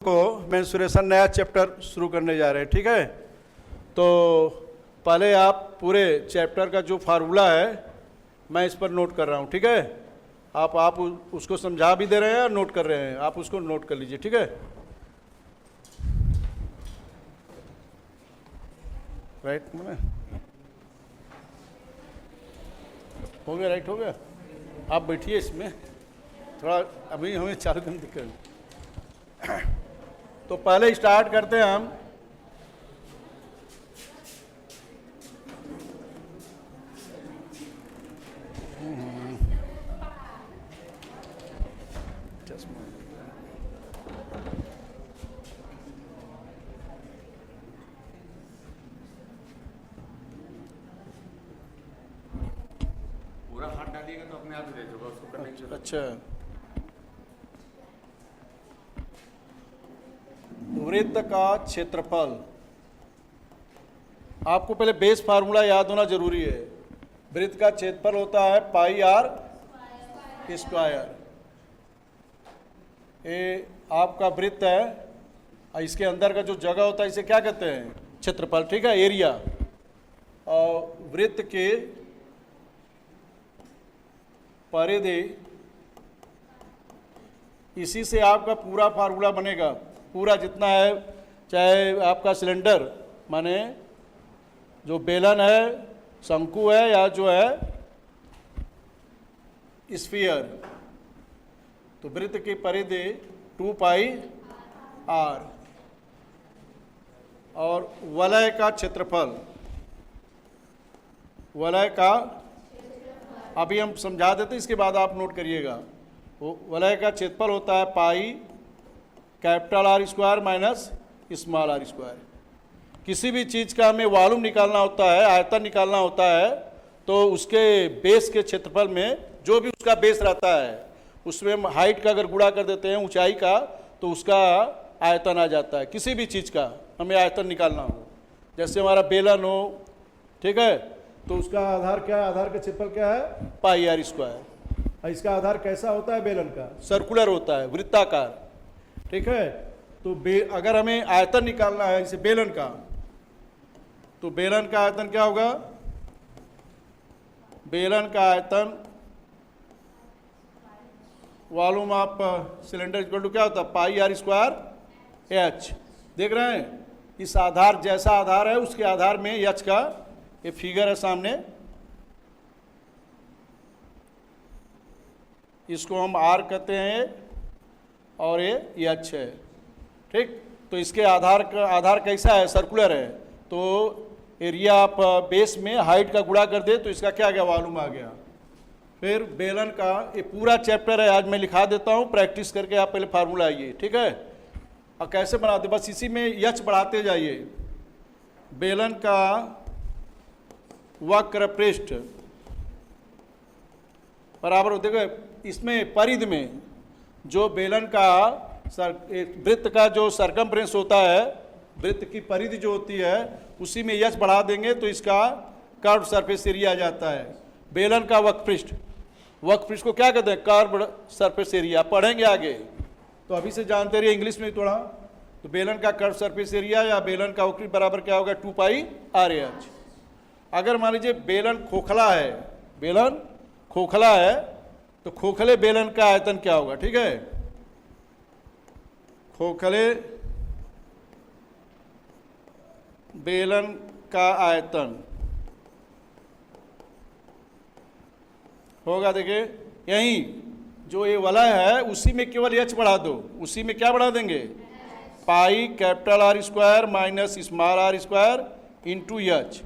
को मेंसुरेशन नया चैप्टर शुरू करने जा रहे हैं, ठीक है। तो पहले आप पूरे चैप्टर का जो फार्मूला है मैं इस पर नोट कर रहा हूँ, ठीक है। आप उसको समझा भी दे रहे हैं और नोट कर रहे हैं, आप उसको नोट कर लीजिए, ठीक है। राइट मैंने हो गया, राइट हो गया। आप बैठिए, इसमें थोड़ा अभी हमें चालू करने दिक्कत। तो पहले स्टार्ट करते हैं हम पूरा हाथ डालिएगा तो अपने आप ही देख होगा उसको करने की। अच्छा, वृत्त का क्षेत्रफल। आपको पहले बेस फार्मूला याद होना जरूरी है। वृत्त का क्षेत्रफल होता है पाई आर स्क्वायर। ये आपका वृत्त है और इसके अंदर का जो जगह होता है इसे क्या कहते हैं? क्षेत्रफल, ठीक है, एरिया। और वृत्त के परिधि, इसी से आपका पूरा फार्मूला बनेगा। पूरा जितना है, चाहे आपका सिलेंडर माने जो बेलन है, शंकु है, या जो है स्फीयर, तो वृत्त की परिधि 2 पाई आर। और वलय का क्षेत्रफल, वलय का अभी हम समझा देते, इसके बाद आप नोट करिएगा। वो वलय का क्षेत्रफल होता है pi capital R square minus small R square. किसी भी चीज़ का हमें वॉल्यूम निकालना होता है, आयतन निकालना होता है, तो उसके बेस के क्षेत्रफल में जो भी उसका बेस रहता है उसमें हम हाइट का अगर गुणा कर देते हैं, ऊंचाई का, तो उसका आयतन आ जाता है। किसी भी चीज़ का हमें आयतन निकालना हो, जैसे हमारा बेलन हो, ठीक है, तो उसका आधार क्या है? आधार का क्षेत्रफल क्या है? Pi R square. और इसका आधार कैसा होता है? बेलन का सर्कुलर होता है, वृत्ताकार, ठीक है। तो अगर हमें आयतन निकालना है जैसे बेलन का, तो बेलन का आयतन क्या होगा? बेलन का आयतन volume of cylinder equal to क्या होता है? Pi R square H. देख रहे हैं, इस आधार जैसा आधार है उसके आधार में एच का ये फिगर है सामने, इसको हम आर कहते हैं और ये एच है, ठीक। तो इसके आधार कैसा है? सर्कुलर है। तो एरिया आप बेस में हाइट का गुणा कर दे तो इसका क्या आ गया? वॉल्यूम आ गया। फिर बेलन का ये पूरा चैप्टर है, आज मैं लिखा देता हूँ, प्रैक्टिस करके आप पहले फार्मूला आइए, ठीक है। और कैसे बनाते? बस इसी में एच बढ़ाते जाइए। बेलन का वक्र पृष्ठ बराबर, देखो इसमें परिधि में जो बेलन का वृत्त का जो सरकमफ्रेंस होता है, वृत्त की परिधि जो होती है, उसी में एच बढ़ा देंगे तो इसका कर्व सरफेस एरिया आ जाता है। बेलन का वक्र पृष्ठ को क्या कहते हैं? Curve surface area. पढ़ेंगे आगे तो अभी से जानते रहिए इंग्लिश में थोड़ा। तो बेलन का कर्व सरफेस एरिया या बेलन का वक्र बराबर क्या होगा? 2 पाई आर एच। अगर मान लीजिए बेलन खोखला है, बेलन खोखला है, तो खोखले बेलन का आयतन क्या होगा? ठीक है, खोखले बेलन का आयतन होगा, देखिए यहीं जो ये वलय है उसी में केवल एच बढ़ा दो। उसी में क्या बढ़ा देंगे? Pi capital R square minus small R square into H,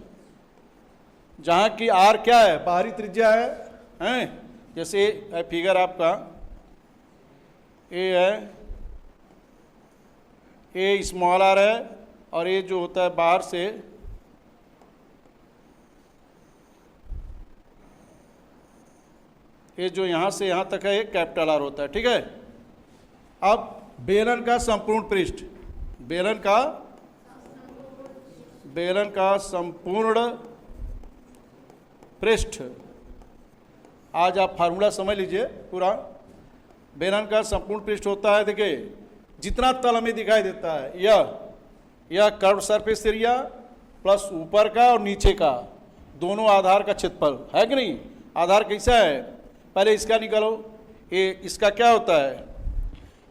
जहाँ की आर क्या है? बाहरी त्रिज्या है। जैसे है फिगर आपका, ए है, ए स्मॉल आर है, और ये जो होता है बाहर से ये जो यहाँ से यहाँ तक है ये कैपिटल आर होता है, ठीक है। अब बेलन का संपूर्ण पृष्ठ, बेलन का संपूर्ण पृष्ठ, आज आप फार्मूला समझ लीजिए पूरा। बेलन का संपूर्ण पृष्ठ होता है, देखिए जितना तल हमें दिखाई देता है यह कर्व सरफेस एरिया प्लस ऊपर का और नीचे का दोनों आधार का क्षेत्रफल है कि नहीं। आधार कैसा है, पहले इसका निकालो, ये इसका क्या होता है,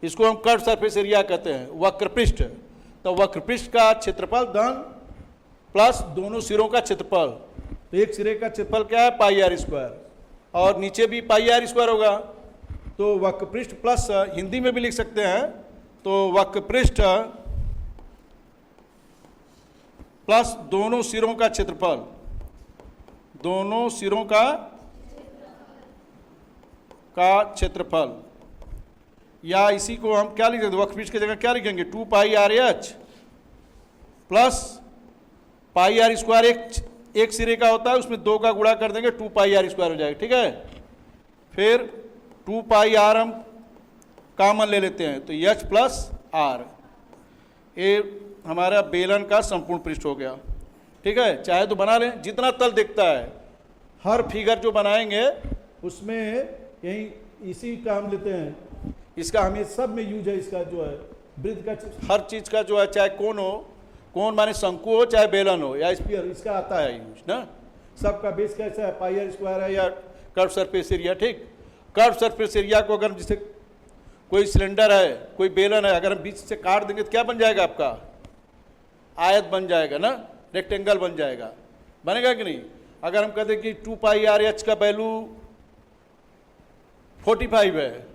इसको हम कर्व सरफेस एरिया कहते हैं, वक्रपृष्ठ। तो वक्रपृष्ठ का क्षेत्रफल धन प्लस दोनों सिरों का क्षेत्रफल, तो एक सिरे का क्षेत्रफल क्या है पाई आर स्क्वायर और नीचे भी पाई आर स्क्वायर होगा। तो वक्रपृष्ठ प्लस हिंदी में भी लिख सकते हैं, तो वक्रपृष्ठ प्लस दोनों सिरों का क्षेत्रफल, दोनों सिरों का क्षेत्रफल, या इसी को हम क्या लिखेंगे, वक्रपृष्ठ की जगह क्या लिखेंगे 2 pi R H plus pi R square, एक सिरे का होता है उसमें 2 का गुणा कर देंगे 2 पाई आर स्क्वायर हो जाएगा, ठीक है। फिर 2 पाई आर हम कॉमन ले लेते हैं, तो एच प्लस आर, ये हमारा बेलन का संपूर्ण पृष्ठ हो गया, ठीक है। चाहे तो बना लें, जितना तल दिखता है हर फिगर जो बनाएंगे उसमें यही इसी का हम लेते हैं, इसका हमें सब में यूज है, इसका जो है वृत्त का हर चीज का जो है, चाहे कोण हो, कोण माने शंकु हो चाहे बेलन हो या स्फीयर, इसका आता है यूज ना। सबका बेस कैसा है पाई आर स्क्वायर है या कर्व सरफेस एरिया, ठीक। कर्व सरफेस एरिया को अगर जैसे कोई सिलेंडर है कोई बेलन है, अगर हम बीच से काट देंगे तो क्या बन जाएगा आपका, आयत बन जाएगा ना, रेक्टेंगल बन जाएगा, बनेगा कि नहीं। अगर हम कहते कि 2 पाई आर एच का वैल्यू 45 है,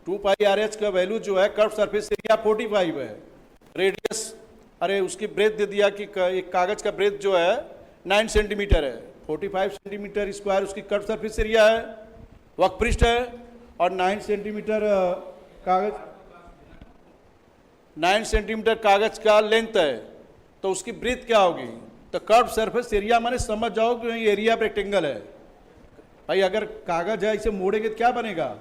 2 पाई आर एच का वैल्यू जो है कर्व सरफेस एरिया 45 है, रेडियस अरे उसकी ब्रेथ दे दिया कि एक कागज का ब्रेथ जो है 9 सेंटीमीटर है, 45 सेंटीमीटर स्क्वायर उसकी कर्व सरफेस एरिया है, वक्रपृष्ठ है, और 9 सेंटीमीटर कागज 9 सेंटीमीटर कागज का लेंथ है, तो उसकी ब्रेथ क्या होगी, तो कर्व सरफेस एरिया माने समझ जाओ कि एरिया रेक्टेंगल है भाई। अगर कागज है इसे मोड़ेंगे तो क्या बनेगा,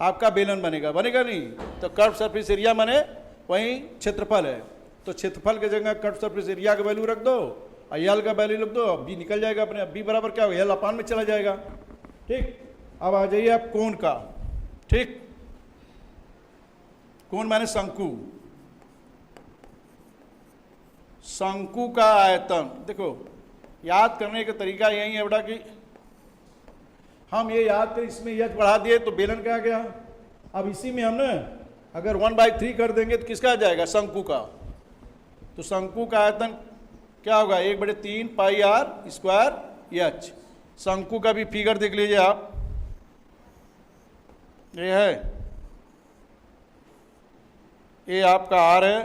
आपका बेलन बनेगा, बनेगा नहीं। तो कर्व सरफेस एरिया माने वही क्षेत्रफल है, तो क्षेत्रफल की जगह कर्व सरफेस एरिया का वैल्यू रख दो और यल का वैल्यू रख दो, बी निकल जाएगा अपने, बी बराबर क्या होगा यल अपान में चला जाएगा, ठीक। अब आ जाइए आप कोण का, ठीक। कोण माने शंकु, शंकु का आयतन, देखो याद करने का तरीका यही है बेटा कि हम ये याद करें, इसमें यच बढ़ा दिए तो बेलन का आ गया। अब इसी में हमने अगर 1/3 कर देंगे तो किसका आ जाएगा, शंकु का। तो शंकु का आयतन क्या होगा 1/3 पाई आर स्क्वायर एच। शंकु का भी फिगर देख लीजिए आप, ये है, ये आपका आर है,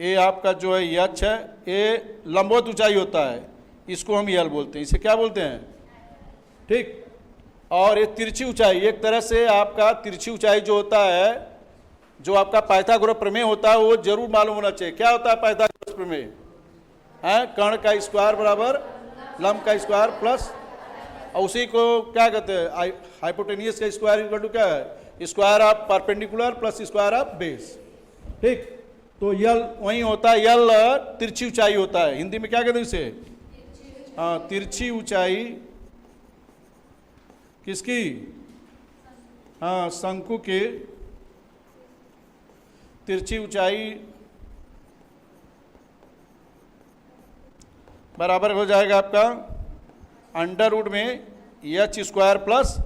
ये आपका जो है एच है, ये लंबवत ऊंचाई होता है, इसको हम यल बोलते हैं, इसे क्या बोलते हैं, ठीक। और ये तिरछी ऊंचाई, एक तरह से आपका तिरछी ऊंचाई जो होता है, जो आपका पाइथागोरस प्रमेय होता है वो जरूर मालूम होना चाहिए। क्या होता है पाइथागोरस प्रमेय, है कर्ण का स्क्वायर बराबर लंब का स्क्वायर प्लस, और उसी को क्या कहते हैं हाइपोटेनियस का स्क्वायर इक्वल टू क्या है, square of perpendicular plus square of base, ठीक। तो यल वही होता है, यल तिरछी ऊंचाई होता है, हिंदी में क्या कहते हैं इसे, हाँ तिरछी ऊंचाई किसकी, हाँ शंकु के तिरछी ऊंचाई बराबर हो जाएगा आपका अंडर रूट में एच स्क्वायर प्लस,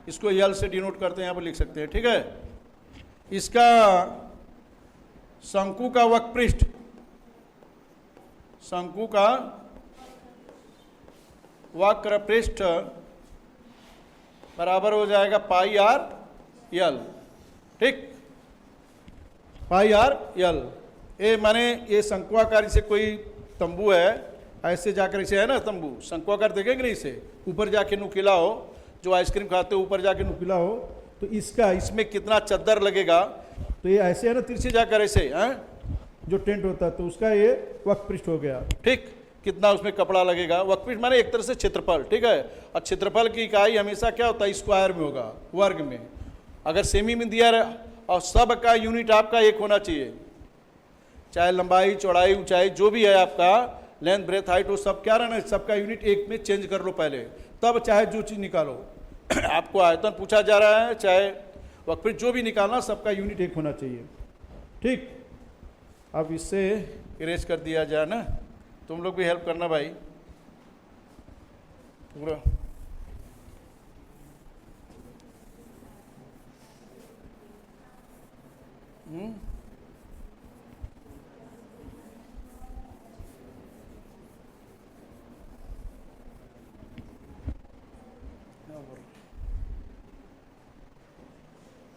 इसको यल से डिनोट करते हैं, यहाँ पर लिख सकते हैं, ठीक है। इसका शंकु का वक्रपृष्ठ, शंकु का वक्रपृष्ठ बराबर हो जाएगा पाई आर यल, ठीक, पाई आर यल। ये माने ये शंकुआकार से कोई तंबू है, ऐसे जाकर इसे है ना तंबू, शंकुआकार देखेंगे नहीं, इसे ऊपर जाके नुकीला हो, जो आइसक्रीम खाते हो ऊपर जाके नुकीला हो, तो इसका इसमें कितना चद्दर लगेगा, तो ये ऐसे है ना तिरछे जाकर ऐसे हैं जो टेंट होता है, तो उसका ये वक्रपृष्ठ हो गया, ठीक। कितना उसमें कपड़ा लगेगा, वक्रपृष्ठ माने एक तरह से क्षेत्रफल, ठीक है। और क्षेत्रफल की इकाई हमेशा क्या होता है स्क्वायर में होगा, वर्ग में। अगर सेमी में दिया रहा और सब का यूनिट आपका एक होना चाहिए, चाहे लंबाई चौड़ाई ऊंचाई जो भी है आपका, लेंथ ब्रेथ हाइट, वो सब क्या रहना, सबका यूनिट एक में चेंज कर लो पहले, तब चाहे जो चीज़ निकालो। आपको आयतन पूछा जा रहा है, चाहे वक्रपृष्ठ जो भी निकालना सबका यूनिट एक होना चाहिए। ठीक, अब इससे इरेज कर दिया जाए ना, तुम लोग भी हेल्प करना भाई पूरा।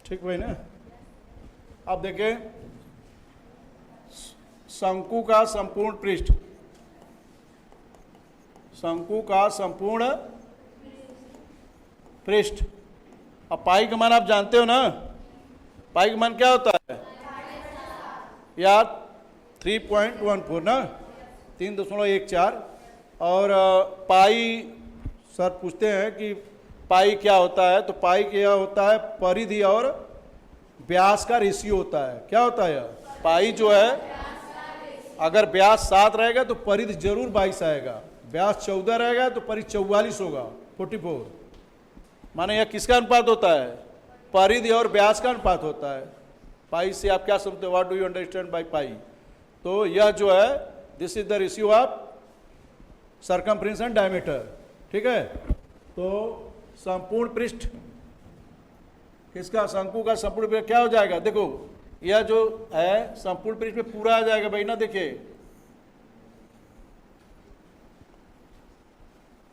ठीक भाई ना। अब देखें शंकु का संपूर्ण पृष्ठ, शंकु का संपूर्ण पृष्ठ। अब पाई का मान आप जानते हो ना, पाई का मान क्या होता है यार 3.14 ना, 3.14। और पाई सर पूछते हैं कि पाई क्या होता है, तो पाई क्या होता है, परिधि और व्यास का रेशियो होता है। क्या होता है पाई जो है, अगर व्यास 7 रहेगा तो परिधि जरूर 22 आएगा, व्यास 14 रहेगा तो परिधि 44 होगा, 44। माने यह किसका अनुपात होता है, परिधि और व्यास का अनुपात होता है। पाई से आप क्या समझते हो, what do you understand by pi? तो यह जो है this is the ratio of circumference and diameter. ठीक है, तो संपूर्ण पृष्ठ किसका, शंकु का संपूर्ण पृष्ठ क्या हो जाएगा, देखो यह जो है संपूर्ण पृष्ठ में पूरा आ जाएगा भाई ना, देखिए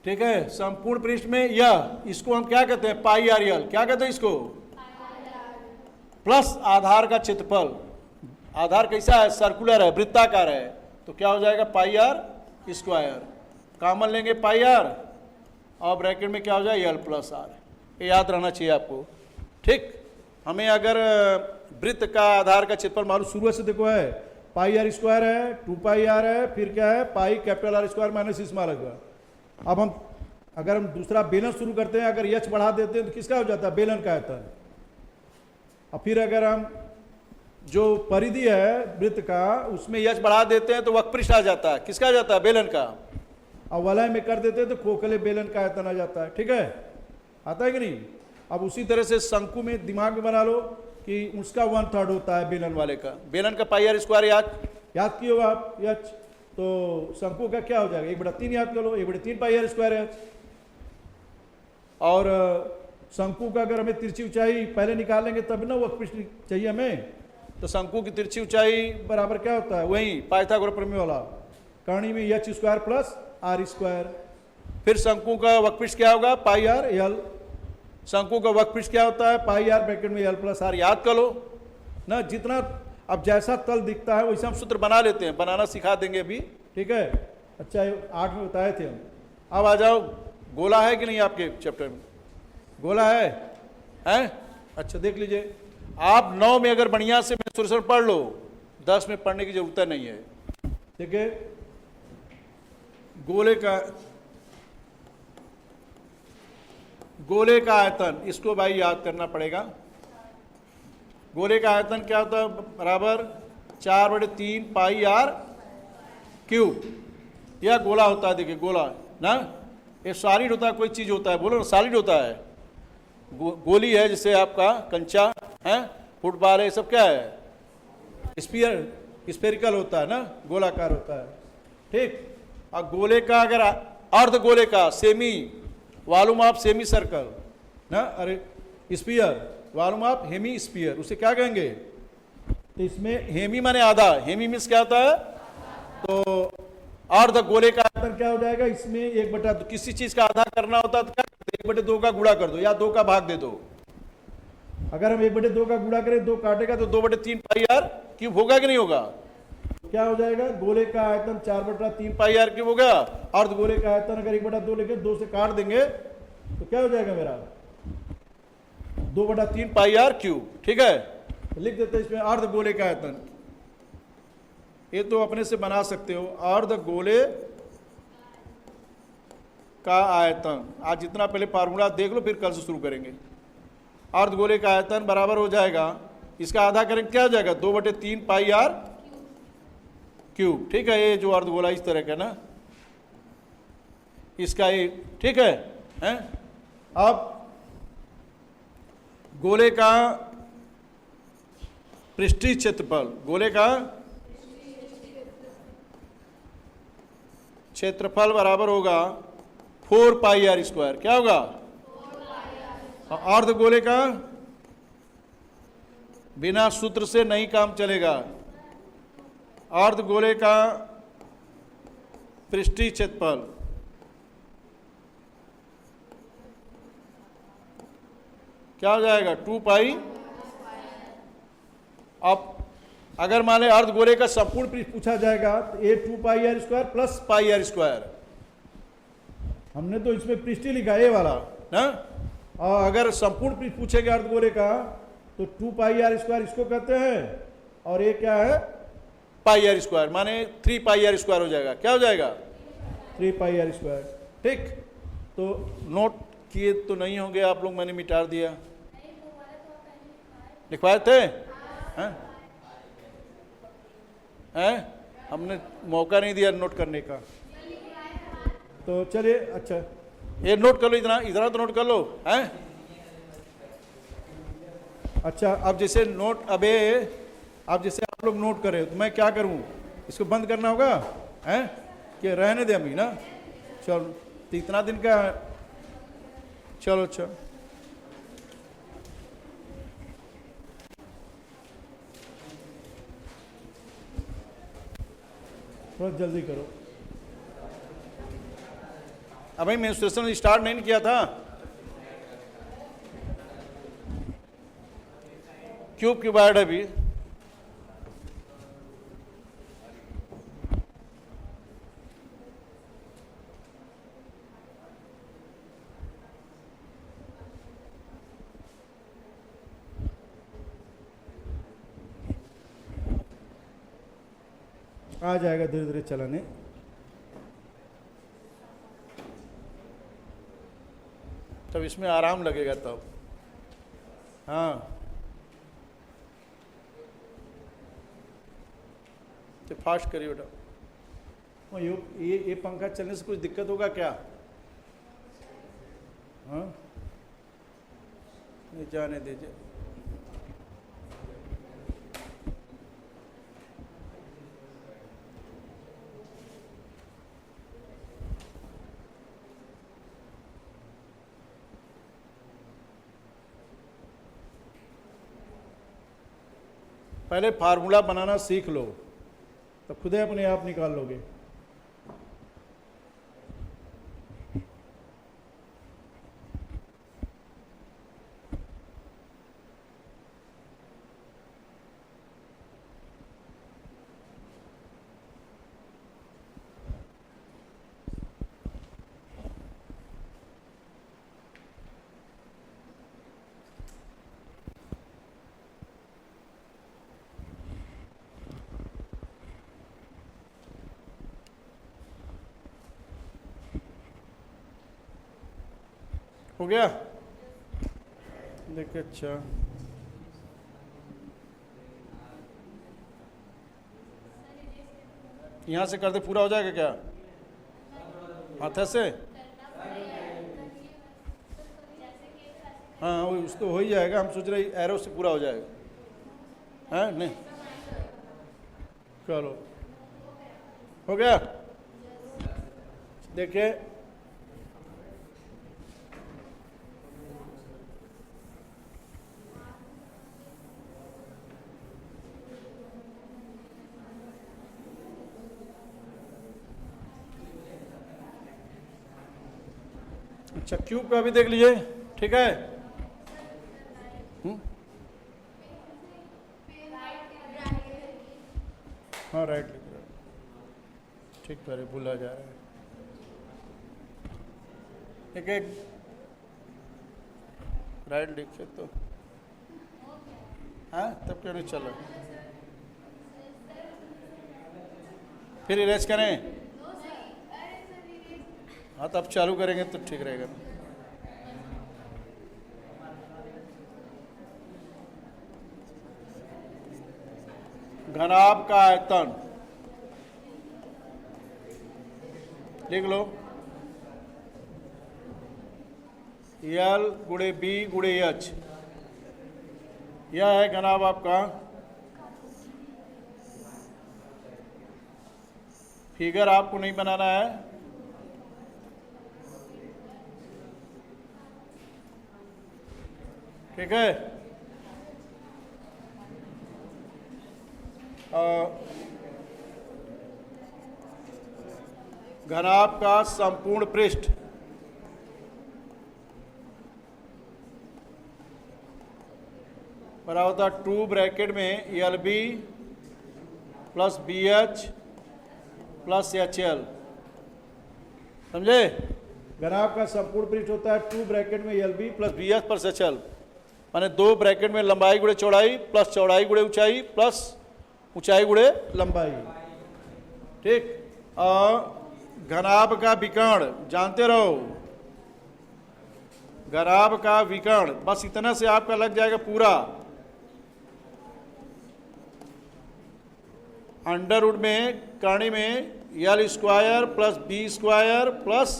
ठीक है। संपूर्ण पृष्ठ में यह, इसको हम क्या कहते हैं, पाई आर यल, क्या कहते हैं इसको, प्लस आधार का क्षेत्रफल। आधार कैसा है, सर्कुलर है, वृत्ताकार है, तो क्या हो जाएगा पाई आर स्क्वायर। कॉमन लेंगे पाई आर और ब्रैकेट में क्या हो जाए यल प्लस आर। ये याद रहना चाहिए आपको। ठीक, हमें अगर वृत्त का आधार का क्षेत्रफल मालूम शुरू से देखो है, पाई आर स्क्वायर है, 2 पाई आर है, फिर क्या है pi capital R square minus small R. अब हम अगर हम दूसरा बेलन शुरू करते हैं, अगर एच बढ़ा देते हैं तो किसका हो जाता है, बेलन का आयतन। और फिर अगर हम जो परिधि है वृत्त का उसमें एच बढ़ा देते हैं तो वक्रपृष्ठ आ जाता है, किसका आ जाता है, बेलन का। और वलय में कर देते हैं तो खोखले बेलन का आयतन आ जाता है। ठीक है, आता है कि नहीं। अब उसी तरह से शंकु में दिमाग में बना लो कि उसका 1/3 होता है बेलन वाले का, बेलन का पाई आर स्क्वायर याद किए हो आप एच, तो शंकु का क्या हो जाएगा 1/3 याद कर लो, 1/3 पाई आर स्क्वायर है। और शंकु का अगर हमें तिरछी ऊंचाई पहले निकालेंगे तब ना वक्रपृष्ठ चाहिए हमें, तो शंकु की तिरछी ऊंचाई बराबर क्या होता है, वही पाइथागोरस प्रमेय वाला, कर्ण में H square plus R square. फिर शंकु का वक्रपृष्ठ क्या होगा, पाई आर एल। शंकु का वक्रपृष्ठ क्या होता है, पाई आर ब्रैकेट में एल प्लस आर। याद कर लो ना, जितना अब जैसा तल दिखता है वैसे हम सूत्र बना लेते हैं, बनाना सिखा देंगे अभी। ठीक है, अच्छा 8 में बताए थे हम। अब आ जाओ, गोला है कि नहीं आपके चैप्टर में, गोला है हैं? अच्छा देख लीजिए, आप 9 में अगर बढ़िया से मेंसुरेशन पढ़ लो, 10 में पढ़ने की जरूरत नहीं है। ठीक है, गोले का आयतन, इसको भाई याद करना पड़ेगा। गोले का आयतन क्या होता है, बराबर 4/3 पाई आर क्यूब। यह गोला होता है, देखिए गोला ना, ये सॉलिड होता है, कोई चीज होता है, बोलो ना सॉलिड होता है। गोली है जैसे आपका कंचा है, फुटबॉल है, ये सब क्या है, स्फेरिकल होता है ना, गोलाकार होता है। ठीक, और गोले का अगर अर्ध गोले का semi, volume of semicircle ना, अरे sphere, volume of hemisphere, उसे क्या कहेंगे, तो इसमें हेमी माने आधा, हेमी मीन्स क्या होता है, तो अर्ध गोले का आयतन क्या हो जाएगा, इसमें 1/2, किसी चीज का आधा करना होता है तो क्या, 1/2 का गुणा कर दो या 2 का भाग दे दो। अगर हम 1/2 का गुणा करें, 2 काटेगा तो 2/3 पाई आर क्यूब होगा कि नहीं होगा, क्या हो जाएगा, गोले का आयतन 4/3 पाई आर क्यूब होगा। अर्ध गोले का आयतन अगर 1/2 लेके 2 से काट देंगे तो क्या हो जाएगा मेरा, 2/3 पाई आर क्यूब। ठीक है, लिख देते हैं इसमें अर्ध गोले का आयतन, ये तो अपने से बना सकते हो, अर्ध गोले का आयतन। आज जितना पहले फार्मूला देख लो, फिर कल से शुरू करेंगे। अर्ध गोले का आयतन बराबर हो जाएगा, इसका आधा करेंगे क्या हो जाएगा, 2/3 पाई आर क्यूब। ठीक है, ये जो अर्धगोला इस तरह का ना, इसका ये ठीक है, हैं? अब गोले का पृष्ठीय क्षेत्रफल, गोले का क्षेत्रफल बराबर होगा 4 पाई आर स्क्वायर। क्या होगा? अर्ध गोले का बिना सूत्र से नहीं काम चलेगा। अर्ध गोले का पृष्ठीय क्षेत्रफल क्या हो जाएगा? 2 पाई। अब अगर मान लें अर्ध गोले का संपूर्ण पृष्ठ पूछा जाएगा तो ये 2 pi R square plus pi R square. हमने तो इसमें पृष्ठीय लिखा है ये वाला ना। और अगर संपूर्ण पृष्ठ पूछेगा अर्ध गोले का तो 2 पाई आर स्क्वायर इसको कहते हैं, और ये क्या है? पाई आर स्क्वायर, माने 3 पाई आर स्क्वायर हो जाएगा। क्या हो जाएगा? 3 पाई आर स्क्वायर। ठीक, तो नोट किए तो नहीं होंगे आप लोग, मैंने मिटा दिया। लिखवाए थे? हैं? हमने मौका नहीं दिया नोट करने का। तो चलिए, अच्छा ये नोट कर लो, इतना तो नोट कर लो। हैं? अच्छा, अब जैसे नोट, अब जैसे आप लोग नोट करें तो मैं क्या करूं? इसको बंद करना होगा हैं कि रहने दे अभी ना? चलो, तो इतना दिन का, चलो चलो थोड़ा जल्दी करो। अभी मेंस्ट्रुएशन स्टार्ट नहीं किया था। क्यूब क्यूबाइड है अभी। आ जाएगा धीरे धीरे चलाने। तब इसमें आराम लगेगा तब। हाँ, तो फास्ट करिए बेटा। ये पंखा चलने से कुछ दिक्कत होगा क्या? हाँ, नहीं, जाने दीजिए। पहले फार्मूला बनाना सीख लो, तो खुद ही अपने आप निकाल लोगे। हो गया? देखिए, अच्छा यहाँ से करते पूरा हो जाएगा क्या? हाथ से? हाँ, वो उसको हो ही जाएगा। हम सोच रहे एरो से पूरा हो जाएगा। हैं? नहीं, चलो हो गया। देखिए, अच्छा क्यूब का भी देख लीजिए। ठीक है? हाँ, राइट लिख रहा है। ठीक, पहले भूला जा रहा है। एक एक राइट लिखे तो हाँ, तब क्यों नहीं चला? फिर इरेज करें? हाँ, तब चालू करेंगे तो ठीक रहेगा। घनाभ का आयतन लिख लो, L गुणे B गुणे H। यह है घनाभ आपका फिगर आपको नहीं बनाना है, ठीक है। घनाभ का संपूर्ण पृष्ठ बराबर होता है 2 ब्रैकेट में L B plus B H plus H L, समझे। घनाभ का संपूर्ण पृष्ठ होता है 2 ब्रैकेट में L B plus B H plus H L, माने 2 ब्रैकेट में लंबाई गुणे चौड़ाई प्लस चौड़ाई गुणे ऊंचाई प्लस ऊंचाई गुणे लंबाई, ठीक। और घनाभ का विकर्ण जानते रहो, घनाभ का विकर्ण बस इतना से आपका लग जाएगा पूरा। अंडर रूट में कर्ण में L square plus B square plus,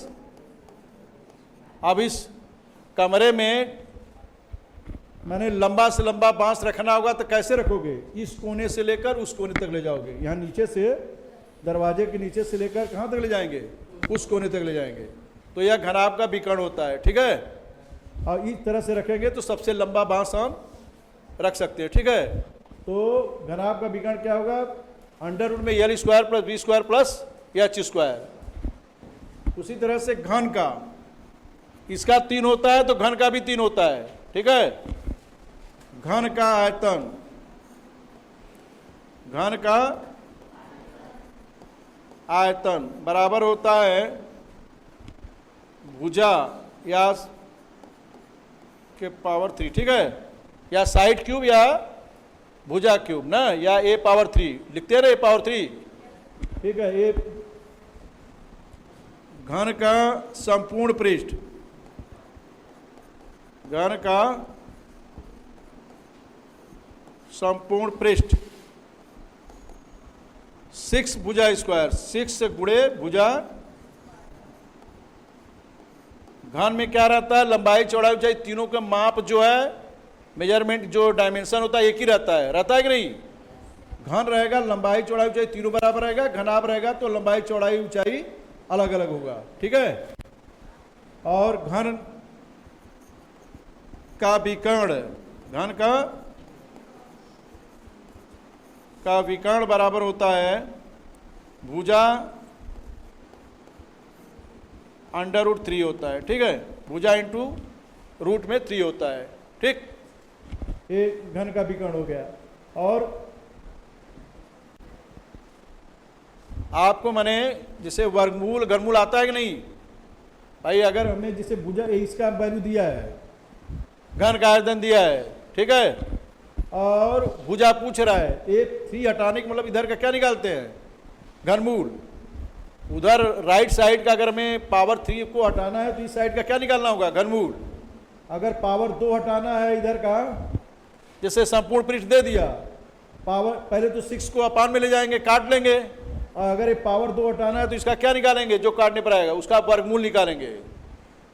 अब इस कमरे में मैंने लंबा से लंबा बांस रखना होगा तो कैसे रखोगे, इस कोने से लेकर उस कोने तक ले जाओगे, यहाँ नीचे से दरवाजे के नीचे से लेकर कहाँ तक ले जाएंगे, उस कोने तक ले जाएंगे, तो यह घनाभ का विकर्ण होता है, ठीक है। और इस तरह से रखेंगे तो सबसे लंबा बांस हम रख सकते हैं, ठीक है। तो घनाभ का विकर्ण क्या होगा, अंडर रूट में L square plus B square plus H square. उसी तरह से घन का, इसका 3 होता है तो घन का भी 3 होता है, ठीक है। घन का आयतन, घन का आयतन बराबर होता है भुजा या के पावर 3, ठीक है, या साइड क्यूब या भुजा क्यूब ना, या ए पावर 3 लिखते हैं ना, ए पावर 3, ठीक है। ए घन का संपूर्ण पृष्ठ, घन का संपूर्ण पृष्ठ 6 भुजा स्क्वायर, 6 से गुणे भुजा। घन में क्या रहता है, लंबाई चौड़ाई ऊंचाई तीनों का माप जो है, मेजरमेंट जो डायमेंशन होता है एक ही रहता है कि नहीं। घन रहेगा, लंबाई चौड़ाई ऊंचाई तीनों बराबर रहेगा, घनाभ रहेगा तो लंबाई चौड़ाई ऊंचाई अलग अलग होगा, ठीक है। और घन का विकर्ण, घन का विकर्ण बराबर होता है भुजा अंडर रूट 3 होता है, ठीक है। भुजा इंटू रूट में 3 होता है, ठीक। ये घन का विकर्ण हो गया। और आपको मैंने जैसे वर्गमूल घनमूल आता है कि नहीं भाई, अगर हमने जैसे भुजा इसका वैल्यू दिया है, घन का आयतन दिया है, ठीक है, और भुजा पूछ रहा है, एक 3 हटाने का मतलब इधर का क्या निकालते हैं, घनमूल। उधर राइट साइड का अगर हमें पावर 3 को हटाना है तो इस साइड का क्या निकालना होगा, घनमूल। अगर पावर 2 हटाना है इधर का, जैसे संपूर्ण पृष्ठ दे दिया, पावर पहले तो 6 को अपान में ले जाएंगे, काट लेंगे, और अगर ये पावर 2 हटाना है तो इसका क्या निकालेंगे, जो काटने पर आएगा उसका वर्गमूल निकालेंगे।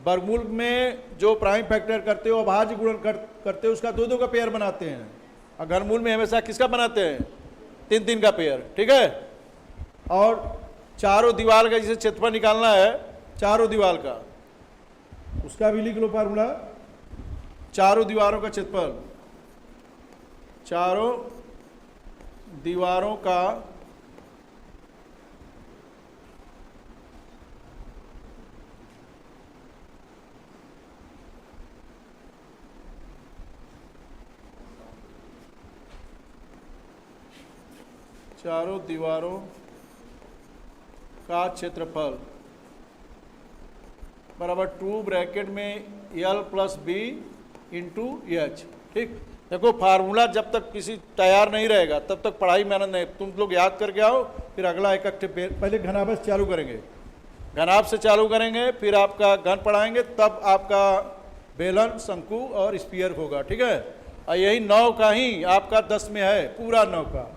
वर्गमूल में जो प्राइम फैक्टर करते हो, अभाज्य गुणन करते हो, उसका 2-2 का पेयर बनाते हैं, और घनमूल में हमेशा किसका बनाते हैं, 3-3 का पेयर, ठीक है। और चारों दीवार का जिसे क्षेत्रफल निकालना है, चारों दीवार का, उसका भी लिख लो फार्मूला। चारों दीवारों का क्षेत्रफल, चारों दीवारों का चारों दीवारों का क्षेत्रफल बराबर 2 ब्रैकेट में L plus B into H, ठीक। देखो फार्मूला जब तक किसी तैयार नहीं रहेगा तब तक पढ़ाई मेहनत नहीं, तुम लोग याद करके आओ, फिर अगला एक पहले घनाभ से चालू करेंगे, घनाभ से चालू करेंगे, फिर आपका घन पढ़ाएंगे, तब आपका बेलन, शंकु और स्फीयर होगा, ठीक है। और यही 9 का ही आपका 10 में है, पूरा 9 का।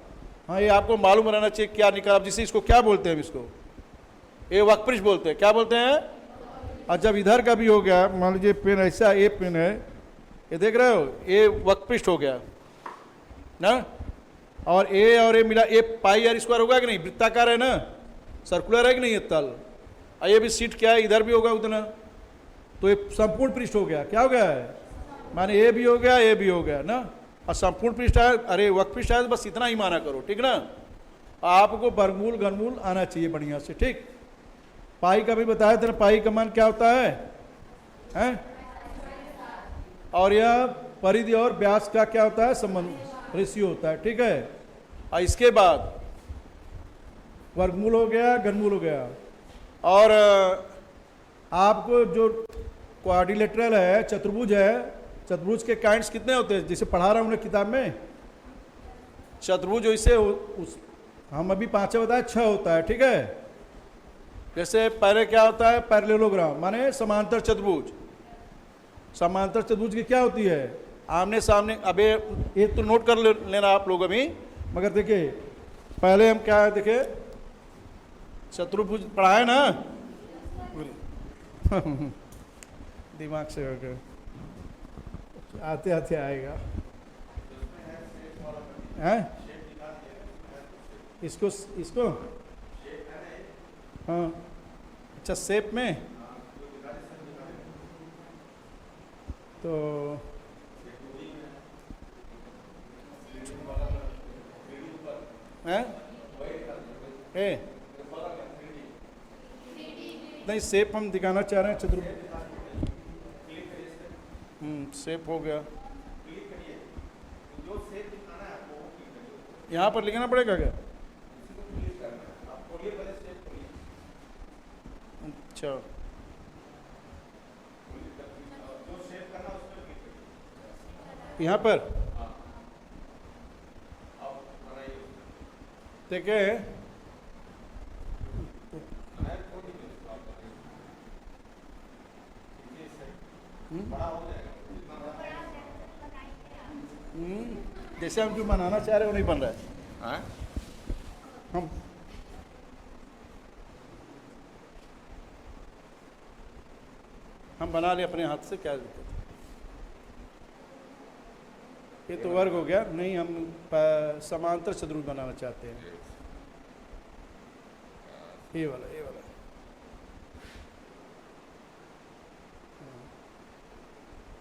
हाँ, ये आपको मालूम रहना चाहिए क्या निकाल, जिसे इसको क्या बोलते हैं, इसको ये वक्पृष्ठ बोलते हैं, क्या बोलते हैं। और जब इधर का भी हो गया, मान लीजिए पेन ऐसा, ए पेन है, ये देख रहे हो, ये वक्पृष्ठ हो गया ना, और ए मिला, ए पाई आर स्क्वायर होगा कि नहीं, वृत्ताकार है ना, सर्कुलर है कि नहीं है तल, और ये भी सीट क्या है, इधर भी होगा उतना, तो ये संपूर्ण पृष्ठ हो गया। क्या हो गया है, माने ये भी हो गया, ये भी हो गया ना, और संपूर्ण पृष्ठ है, अरे वक्र पृष्ठ है, बस इतना ही माना करो, ठीक ना। आपको वर्गमूल घनमूल आना चाहिए बढ़िया से, ठीक। पाई का भी बताया था ना, पाई का मान क्या होता है, हैं? और यह परिधि और व्यास का क्या होता है, संबंध, रेशियो होता है, ठीक है। और इसके बाद वर्गमूल हो गया, घनमूल हो गया, और आपको जो क्वाड्रिलेटरल है, चतुर्भुज है, चतुर्भुज के काइंड्स कितने होते हैं, जैसे पढ़ा रहा हूँ ना किताब में, चतुर्भुज वैसे हम अभी 5 बताया, 6 होता है, ठीक है। जैसे पहले क्या होता है, पैरेललोग्राम माने समांतर चतुर्भुज। समांतर चतुर्भुज की क्या होती है, आमने सामने। अबे ये तो नोट कर लेना आप लोग अभी, मगर देखिए पहले हम क्या है, देखिए चतुर्भुज पढ़ाए ना दिमाग से होकर आते आते आएगा, हैं? इसको हाँ, अच्छा शेप में, तो हैं? नहीं, शेप हम दिखाना चाह रहे हैं, चतुर्भुज शेप हो गया, यहाँ पर लिखना पड़ेगा क्या, अच्छा यहाँ पर देखे, जैसे हम जो बनाना चाह रहे हो नहीं बन रहा है, हाँ? हम बना ले अपने हाथ से, क्या दिक्कत है। ये तो वर्ग हो गया, नहीं हम समांतर चतुर्भुज बनाना चाहते हैं, ये वाला, ये वाला।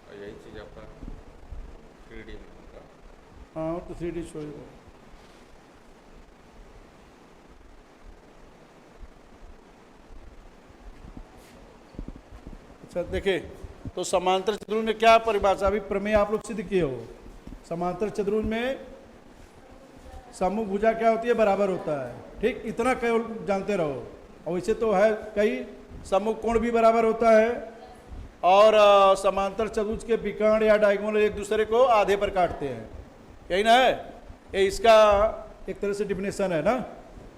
और यही चीज़ आपका 3D में होगा। हाँ तो 3D शो। अच्छा देखिए, तो समांतर चतुर्भुज में क्या परिभाषा, अभी प्रमेय आप लोग सिद्ध किए हो। समांतर चतुर्भुज में सम्मुख भुजा क्या होती है, बराबर होता है, ठीक, इतना केवल जानते रहो। और वैसे तो है कई, सम्मुख कोण भी बराबर होता है, और समांतर चतुर्भुज के विकर्ण या डायगोनल एक दूसरे को आधे पर काटते हैं, यही ना है, ये इसका एक तरह से डिफिनेशन है ना,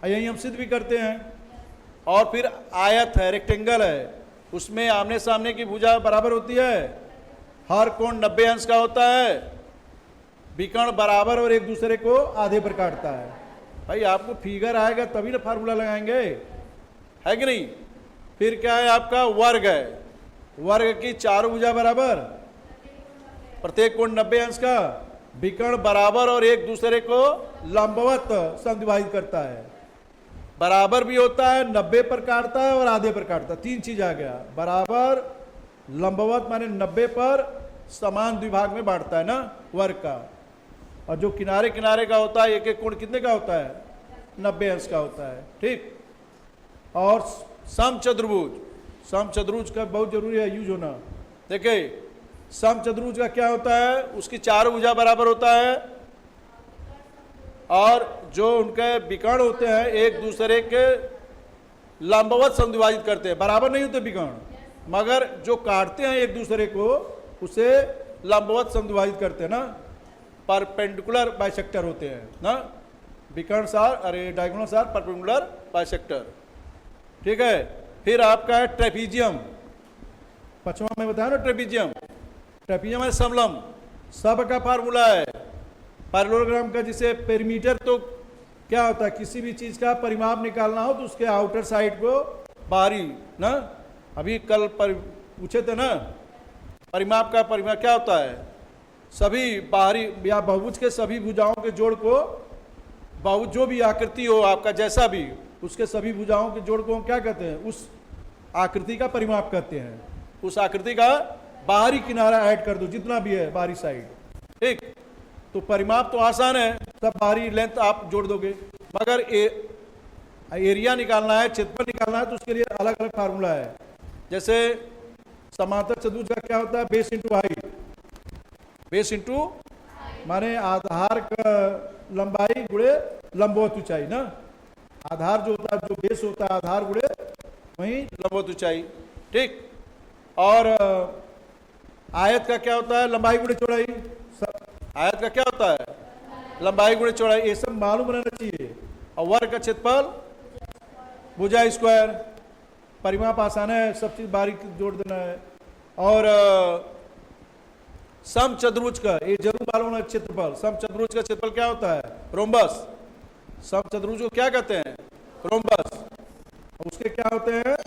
यही हम सिद्ध भी करते हैं। और फिर आयत है, रेक्टेंगल है, उसमें आमने सामने की भुजा बराबर होती है, हर कोण 90 अंश का होता है, विकर्ण बराबर और एक दूसरे को आधे पर काटता है। भाई आपको फिगर आएगा तभी ना फार्मूला लगाएंगे, है कि नहीं। फिर क्या है, आपका वर्ग है, वर्ग की 4 भुजा बराबर, प्रत्येक कोण 90 अंश का, विकर्ण बराबर और एक दूसरे को लंबवत समद्विभाजित करता है। बराबर भी होता है, 90 पर काटता है और आधे पर काटता है, 3 चीज आ गया, बराबर, लंबवत माने 90 पर समान द्विभाग में बांटता है ना वर्ग का। और जो किनारे किनारे का होता है, एक एक कोण कितने का होता है, 90 अंश का होता है, ठीक। और समचतुर्भुज, समचतुर्भुज का बहुत जरूरी है यूज होना। देखिए समचतुर्भुज का क्या होता है, उसकी 4 भुजा बराबर होता है, और जो उनके विकर्ण होते हैं एक दूसरे के लंबवत समद्विभाजित करते हैं, बराबर नहीं होते विकर्ण, मगर जो काटते हैं एक दूसरे को उसे लंबवत समद्विभाजित करते हैं ना, परपेंडिकुलर बाइसेक्टर होते हैं ना, विकर्ण सार, अरे डायगोनल सार, परपेंडिकुलर बाइसेक्टर, ठीक है। फिर आपका है ट्रेपीजियम, 5वां में बताया ना ट्रेपीजियम, ट्रेपीजियम है समलंब, सब का फार्मूला है पैरेललोग्राम का, जिसे पेरीमीटर, तो क्या होता है, किसी भी चीज का परिमाप निकालना हो तो उसके आउटर साइड को बाहरी ना, अभी कल पूछे थे ना, परिमाप का परिमाप क्या होता है, सभी बाहरी या बहुभुज के सभी भुजाओं के जोड़ को बहु जो भी आकृति हो आपका जैसा भी, उसके सभी भुजाओं के जोड़ को हम क्या कहते हैं, उस आकृति का परिमाप कहते हैं। उस आकृति का बाहरी किनारा ऐड कर दो जितना भी है बाहरी साइड, ठीक। तो परिमाप तो आसान है, सब बाहरी लेंथ आप जोड़ दोगे, मगर एरिया निकालना है, क्षेत्रफल निकालना है, तो उसके लिए अलग अलग फार्मूला है। जैसे समांतर चतुर्भुज का क्या होता है, base into height. Base into माने आधार का लंबाई गुणे लंबवत ऊंचाई ना, आधार जो होता है, जो बेस होता है आधार गुणे वही लंबवत ऊंचाई, ठीक। और आयत का क्या होता है, लंबाई गुणे चौड़ाई। आयत का क्या होता है, लंबाई गुणे चौड़ाई, ये सब मालूम रहना चाहिए। और वर्ग का क्षेत्रफल भुजा स्क्वायर, परिमाप आसान है, सब चीज बारीक जोड़ देना है। और सम चतुर्भुज का ये जरूर मालूम होना, क्षेत्रफल, सम चतुर्भुज का क्षेत्रफल क्या होता है, रोम्बस। सम चतुर्भुज को क्या कहते हैं, रोम्बस। उसके क्या होते हैं,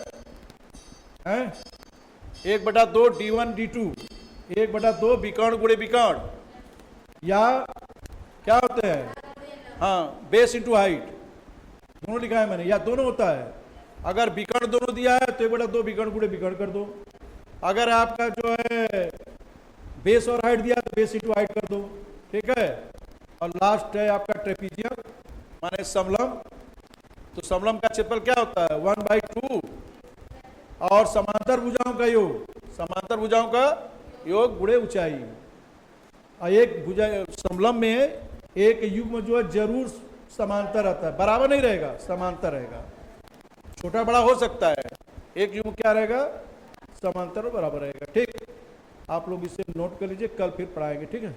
1/2 D1 D2, 1/2 विकर्ण गुणे विकर्ण, या क्या होते हैं, हाँ, बेस इंटू हाइट, दोनों लिखा है मैंने, या दोनों होता है। अगर विकर्ण दोनों दिया है तो 1/2 विकर्ण गुणे विकर्ण कर दो। अगर आपका जो है बेस और हाइट दिया तो बेस इंटू हाइट कर दो, ठीक है। और लास्ट है आपका ट्रेपीजियम माने समलम। तो समलम का क्षेत्रफल क्या होता है, 1/2, और समांतर भुजाओं का योग, समांतर भुजाओं का योग गुणे ऊंचाई। और एक भुजा समलम में एक युग्म जो है जरूर समांतर रहता है, बराबर नहीं रहेगा, समांतर रहेगा, छोटा बड़ा हो सकता है, एक युग्म क्या रहेगा, समांतर और बराबर रहेगा, ठीक। आप लोग इसे नोट कर लीजिए, कल फिर पढ़ाएंगे, ठीक है।